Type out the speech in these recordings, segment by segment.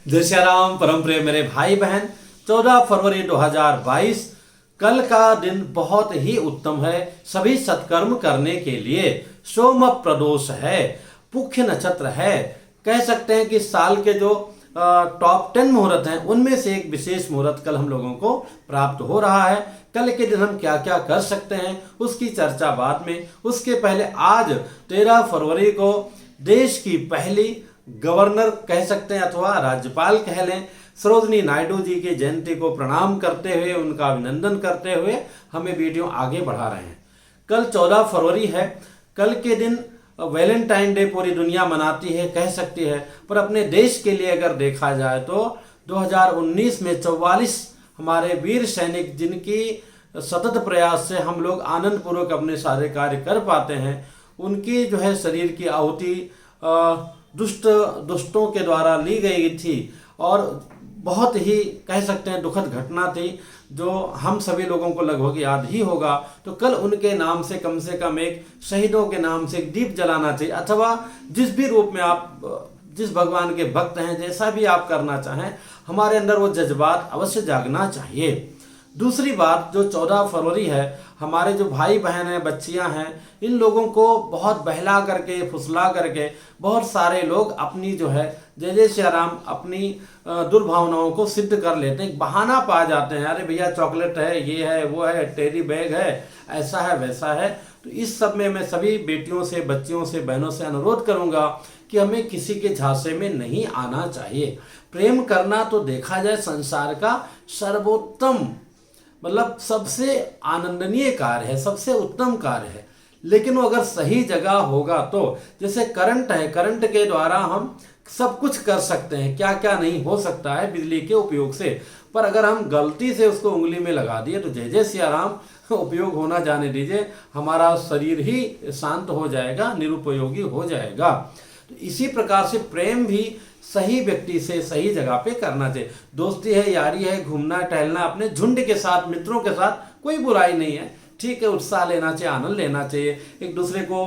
जय श्री राम। परम प्रिय मेरे भाई बहन, 14 फरवरी 2022 कल का दिन बहुत ही उत्तम है सभी सत्कर्म करने के लिए। सोम प्रदोष है, पुख्य नक्षत्र है। कह सकते हैं कि साल के जो टॉप 10 मुहूर्त हैं उनमें से एक विशेष मुहूर्त कल हम लोगों को प्राप्त हो रहा है। कल के दिन हम क्या क्या कर सकते हैं उसकी चर्चा बाद में। उसके पहले आज 13 फरवरी को देश की पहली गवर्नर कह सकते हैं अथवा राज्यपाल कह लें, सरोजनी नायडू जी की जयंती को प्रणाम करते हुए, उनका अभिनंदन करते हुए हमें वीडियो आगे बढ़ा रहे हैं। कल 14 फरवरी है। कल के दिन वैलेंटाइन डे पूरी दुनिया मनाती है कह सकती है, पर अपने देश के लिए अगर देखा जाए तो 2019 में 44 हमारे वीर सैनिक जिनकी सतत प्रयास से हम लोग आनंद पूर्वक अपने सारे कार्य कर पाते हैं, उनकी जो है शरीर की आहुति दुष्टों के द्वारा ली गई थी और बहुत ही कह सकते हैं दुखद घटना थी जो हम सभी लोगों को लगभग याद ही होगा। तो कल उनके नाम से कम एक शहीदों के नाम से एक दीप जलाना चाहिए, अथवा जिस भी रूप में आप जिस भगवान के भक्त हैं जैसा भी आप करना चाहें, हमारे अंदर वो जज्बात अवश्य जागना चाहिए। दूसरी बात, जो 14 फरवरी है, हमारे जो भाई बहन हैं, बच्चियां हैं, इन लोगों को बहुत बहला करके फुसला करके बहुत सारे लोग अपनी जो है जय जय श्री राम अपनी दुर्भावनाओं को सिद्ध कर लेते हैं। बहाना पा जाते हैं, अरे भैया चॉकलेट है, ये है, वो है, टेडी बैग है, ऐसा है, वैसा है। तो इस सब में मैं सभी बेटियों से, बच्चियों से, बहनों से अनुरोध करूंगा कि हमें किसी के झांसे में नहीं आना चाहिए। प्रेम करना तो देखा जाए संसार का सर्वोत्तम, मतलब सबसे आनंदनीय कार्य है, सबसे उत्तम कार्य है। लेकिन वो अगर सही जगह होगा तो, जैसे करंट है, करंट के द्वारा हम सब कुछ कर सकते हैं, क्या क्या नहीं हो सकता है बिजली के उपयोग से। पर अगर हम गलती से उसको उंगली में लगा दिए तो जय जय सिया राम, उपयोग होना जाने दीजिए, हमारा शरीर ही शांत हो जाएगा, निरुपयोगी हो जाएगा। तो इसी प्रकार से प्रेम भी सही व्यक्ति से सही जगह पे करना चाहिए। दोस्ती है, यारी है, घूमना टहलना अपने झुंड के साथ, मित्रों के साथ कोई बुराई नहीं है, ठीक है। उत्साह लेना चाहिए, आनंद लेना चाहिए। एक दूसरे को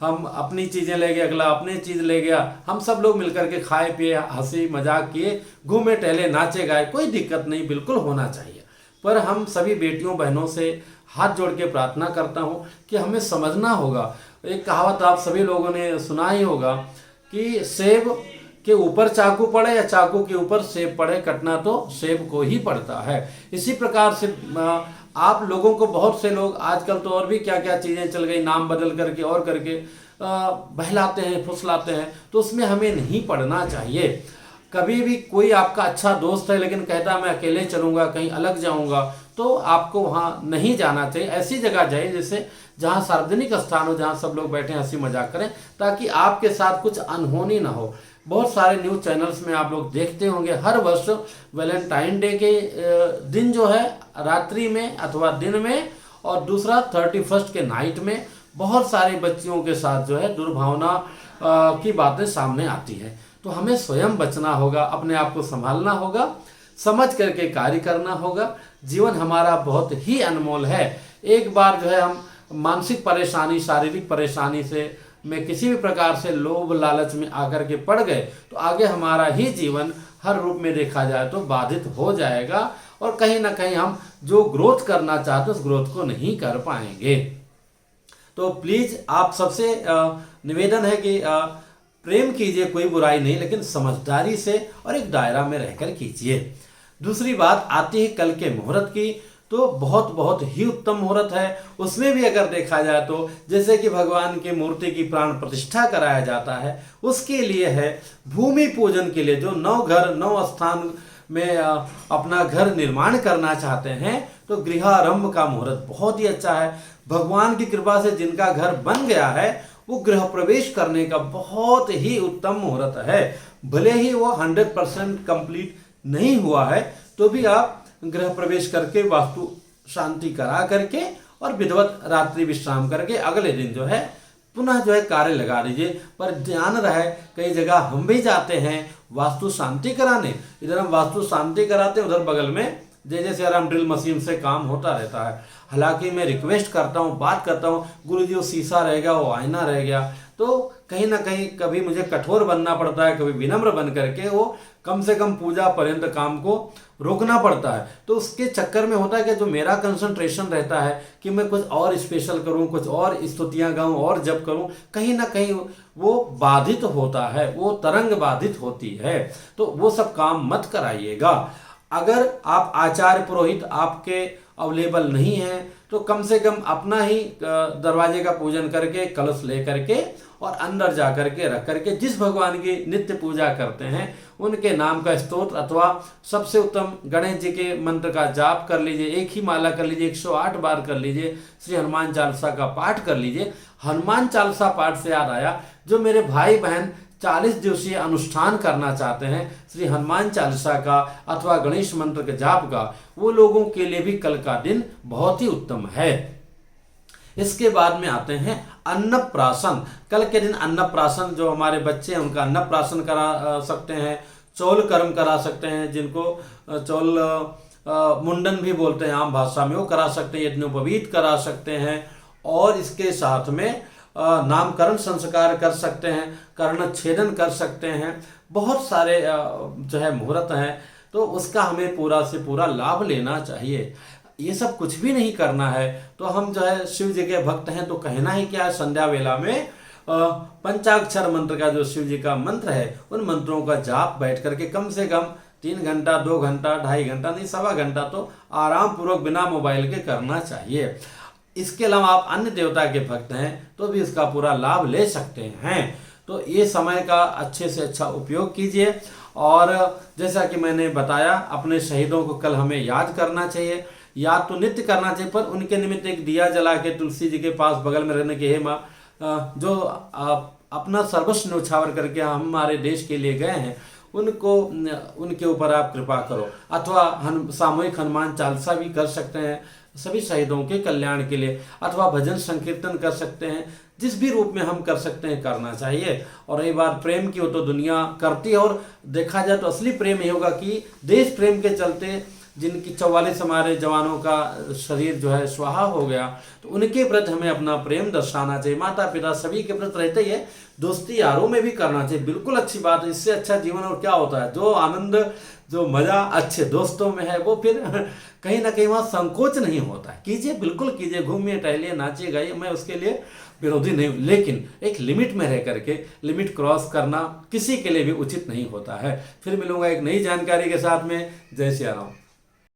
हम अपनी चीज़ें ले गए, अगला अपनी चीज़ ले गया, हम सब लोग मिलकर के खाए पिए, हंसी मजाक किए, घूमे टहले, नाचे गाए, कोई दिक्कत नहीं, बिल्कुल होना चाहिए। पर हम सभी बेटियों बहनों से हाथ जोड़ के प्रार्थना करता हूँ कि हमें समझना होगा। एक कहावत आप सभी लोगों ने सुना ही होगा कि सेब के ऊपर चाकू पड़े या चाकू के ऊपर सेब पड़े, कटना तो सेब को ही पड़ता है। इसी प्रकार से आप लोगों को, बहुत से लोग आजकल तो और भी क्या क्या चीज़ें चल गई, नाम बदल करके और करके बहलाते हैं, फुसलाते हैं, तो उसमें हमें नहीं पड़ना चाहिए। कभी भी कोई आपका अच्छा दोस्त है लेकिन कहता मैं अकेले चलूँगा, कहीं अलग जाऊँगा, तो आपको वहाँ नहीं जाना चाहिए। ऐसी जगह जाइए जैसे जहाँ सार्वजनिक स्थान हो, जहाँ सब लोग बैठे हंसी मजाक करें, ताकि आपके साथ कुछ अनहोनी ना हो। बहुत सारे न्यूज़ चैनल्स में आप लोग देखते होंगे, हर वर्ष वैलेंटाइन डे के दिन जो है रात्रि में अथवा दिन में, और दूसरा 31 के नाइट में बहुत सारी बच्चियों के साथ जो है दुर्भावना की बातें सामने आती हैं। तो हमें स्वयं बचना होगा, अपने आप को संभालना होगा, समझ करके कार्य करना होगा। जीवन हमारा बहुत ही अनमोल है। एक बार जो है हम मानसिक परेशानी, शारीरिक परेशानी से में किसी भी प्रकार से लोभ लालच में आकर के पड़ गए तो आगे हमारा ही जीवन हर रूप में देखा जाए तो बाधित हो जाएगा, और कहीं ना कहीं हम जो ग्रोथ करना चाहते हैं उस ग्रोथ को नहीं कर पाएंगे। तो प्लीज आप सबसे निवेदन है कि प्रेम कीजिए, कोई बुराई नहीं, लेकिन समझदारी से और एक दायरा में रहकर कीजिए। दूसरी बात आती है कल के मुहूर्त की, तो बहुत ही उत्तम मुहूर्त है। उसमें भी अगर देखा जाए तो जैसे कि भगवान की मूर्ति की प्राण प्रतिष्ठा कराया जाता है, उसके लिए है भूमि पूजन के लिए, जो 9 स्थान में अपना घर निर्माण करना चाहते हैं, तो गृहारंभ का मुहूर्त बहुत ही अच्छा है। भगवान की कृपा से जिनका घर बन गया है वो गृह प्रवेश करने का बहुत ही उत्तम मुहूर्त है। भले ही वो 100% कंप्लीट नहीं हुआ है तो भी आप गृह प्रवेश करके वास्तु शांति करा करके और विधिवत रात्रि विश्राम करके अगले दिन जो है पुनः जो है कार्य लगा दीजिए। पर ध्यान रहे, कई जगह हम भी जाते हैं वास्तु शांति कराने, इधर हम वास्तु शांति कराते हैं, उधर बगल में जय जय श्री राम ड्रिल मशीन से काम होता रहता है। हालांकि मैं रिक्वेस्ट करता हूँ, बात करता हूँ, गुरुजी वो शीशा रह गया, वो आईना रह गया, तो कहीं ना कहीं कभी मुझे कठोर बनना पड़ता है, कभी विनम्र बन करके वो कम से कम पूजा पर्यंत काम को रोकना पड़ता है। तो उसके चक्कर में होता है कि जो मेरा कंसंट्रेशन रहता है कि मैं कुछ और स्पेशल करूं, कुछ और स्तुतियां गाऊं और जप करूं, कहीं ना कहीं वो बाधित होता है, वो तरंग बाधित होती है। तो वो सब काम मत कराइएगा। अगर आप आचार्य पुरोहित आपके अवेलेबल नहीं है तो कम से कम अपना ही दरवाजे का पूजन करके कलश ले करके और अंदर जा करके रख करके जिस भगवान की नित्य पूजा करते हैं उनके नाम का स्तोत्र अथवा सबसे उत्तम गणेश जी के मंत्र का जाप कर लीजिए। एक ही माला कर लीजिए, 108 बार कर लीजिए, श्री हनुमान चालीसा का पाठ कर लीजिए। हनुमान चालीसा पाठ से याद आया, जो मेरे भाई बहन 40 दिवसीय अनुष्ठान करना चाहते हैं श्री हनुमान चालीसा का अथवा गणेश मंत्र के जाप का, वो लोगों के लिए भी कल का दिन बहुत ही उत्तम है। इसके बाद में आते हैं अन्नप्राशन। कल के दिन अन्नप्राशन, जो हमारे बच्चे हैं उनका अन्नप्राशन करा सकते हैं, चौल कर्म करा सकते हैं, जिनको चौल मुंडन भी बोलते हैं आम भाषा में, वो करा सकते हैं, यज्ञोपवीत करा सकते हैं और इसके साथ में नामकरण संस्कार कर सकते हैं, कर्णच्छेदन कर सकते हैं। बहुत सारे जो है मुहूर्त हैं, तो उसका हमें पूरा से पूरा लाभ लेना चाहिए। ये सब कुछ भी नहीं करना है तो हम जो है शिव जी के भक्त हैं, तो कहना ही क्या है, संध्या वेला में पंचाक्षर मंत्र का जो शिव जी का मंत्र है उन मंत्रों का जाप बैठ करके कम से कम 3 घंटा, 2 घंटा, 2.5 घंटा नहीं, 1.25 घंटा तो आराम पूर्वक बिना मोबाइल के करना चाहिए। इसके अलावा आप अन्य देवता के भक्त हैं तो भी इसका पूरा लाभ ले सकते हैं। तो ये समय का अच्छे से अच्छा उपयोग कीजिए। और जैसा कि मैंने बताया, अपने शहीदों को कल हमें याद करना चाहिए, याद तो नित्य करना चाहिए, पर उनके निमित्त एक दिया जला के तुलसी जी के पास बगल में रहने के, हे माँ, जो अपना सर्वस्व न्यौछावर करके हमारे देश के लिए गए हैं, उनको उनके ऊपर आप कृपा करो। अथवा सामूहिक हनुमान चालीसा भी कर सकते हैं सभी शहीदों के कल्याण के लिए, अथवा भजन संकीर्तन कर सकते हैं। जिस भी रूप में हम कर सकते हैं करना चाहिए। और रही बात प्रेम की, हो तो दुनिया करती है, और देखा जाए तो असली प्रेम ये होगा कि देश प्रेम के चलते जिनकी 44 हमारे जवानों का शरीर जो है स्वाहा हो गया, तो उनके प्रति हमें अपना प्रेम दर्शाना चाहिए। माता पिता सभी के प्रति रहते ही है, दोस्ती यारों में भी करना चाहिए, बिल्कुल अच्छी बात है। इससे अच्छा जीवन और क्या होता है। जो आनंद, जो मजा अच्छे दोस्तों में है, वो फिर कहीं ना कहीं वहाँ संकोच नहीं होता है। कीजिए, बिल्कुल कीजिए, घूमिए, टहलिए, नाचिए, गाइए, मैं उसके लिए विरोधी नहीं हूँ, लेकिन एक लिमिट में रह करके लिमिट क्रॉस करना किसी के लिए भी उचित नहीं होता है। फिर मिलूंगा एक नई जानकारी के साथ में। जय श्री राम।